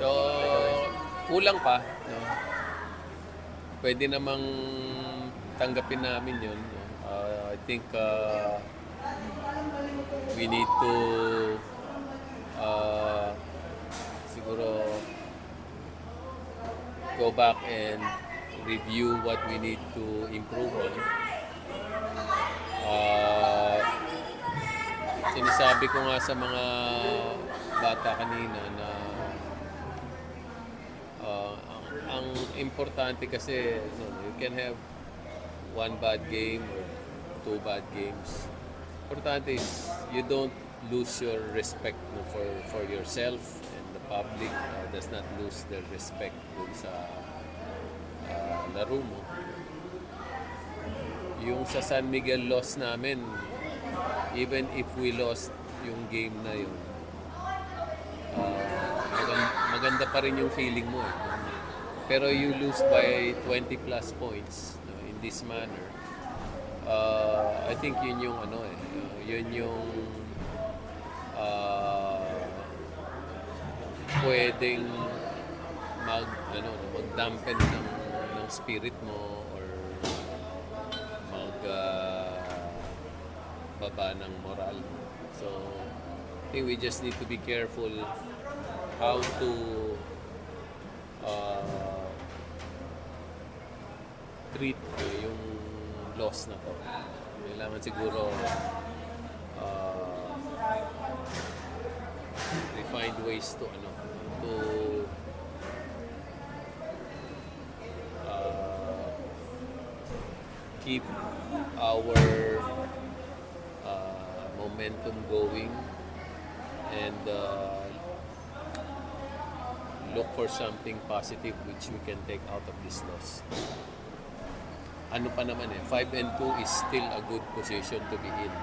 So, kulang pa. No? Pwede namang tanggapin namin yun. No? I think we need to siguro go back and review what we need to improve on. Sinasabi ko nga sa mga bata kanina na ang importante kasi you can have one bad game or two bad games. Importante is you don't lose your respect for yourself, and the public does not lose their respect dun sa laro mo. Yung sa San Miguel loss namin, even if we lost yung game na yun, maganda pa rin yung feeling mo eh. Pero you lose by 20 plus points in this manner. I think yun yung yun yung pwedeng magdampen ng spirit mo or baba ng moral. So I think we just need to be careful how to treat yung loss na to. Kailangan siguro we find ways to keep our momentum going and look for something positive which we can take out of this loss. Ano pa naman 5-2 is still a good position to be in.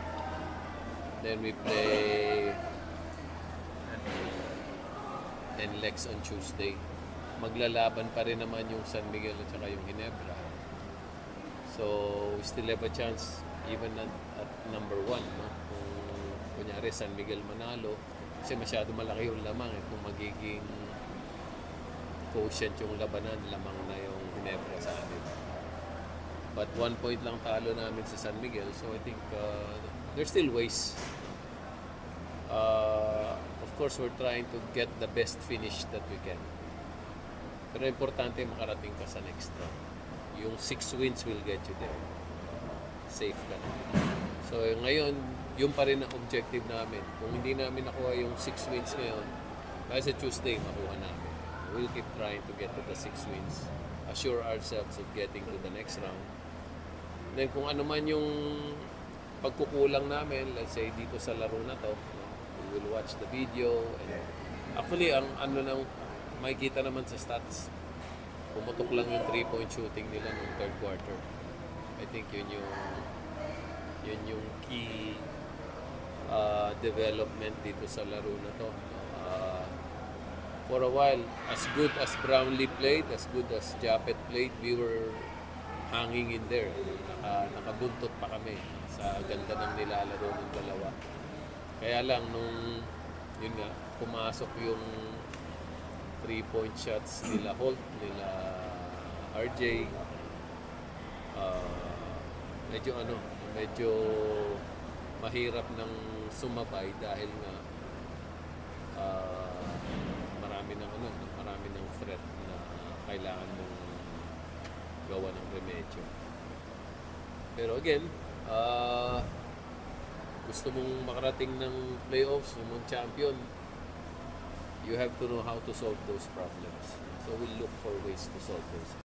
Then we play NLEX on Tuesday. Maglalaban pa rin naman yung San Miguel at saka yung Ginebra. So we still have a chance even at number 1. No? Kung kunyari San Miguel manalo, kasi masyado malaki yung lamang kung magiging quotient yung labanan, lamang na yung Ginebra sa atin. But 1 point lang talo namin sa San Miguel, so I think there's still ways. Of course, we're trying to get the best finish that we can. Pero importante makarating ka sa next round. Yung 6 wins will get you there. Safe ka na. So ngayon, yung pa rin ang objective namin. Kung hindi namin nakuha yung 6 wins ngayon, kaya sa Tuesday, makuha namin. We'll keep trying to get to the 6 wins. Assure ourselves of getting to the next round. Then kung ano man yung pagkukulang namin, let's say dito sa laro na to, we will watch the video. And actually, ang makikita naman sa stats, pumutok lang yung 3-point shooting nila nung third quarter. I think yun yung key development dito sa laro na to. For a while, as good as Brownlee played, as good as Japet played, we were hanging in there. Nakabuntot pa kami sa ganda ng nilalaro ng dalawa. Kaya lang, nung yun nga, pumasok yung 3-point shots nila Holt, nila RJ, medyo mahirap ng sumabay dahil nga marami ng threat na kailangan mong gawa ng remedyo. Pero again, gusto mong makarating ng playoffs, mong champion, you have to know how to solve those problems. So we'll look for ways to solve those.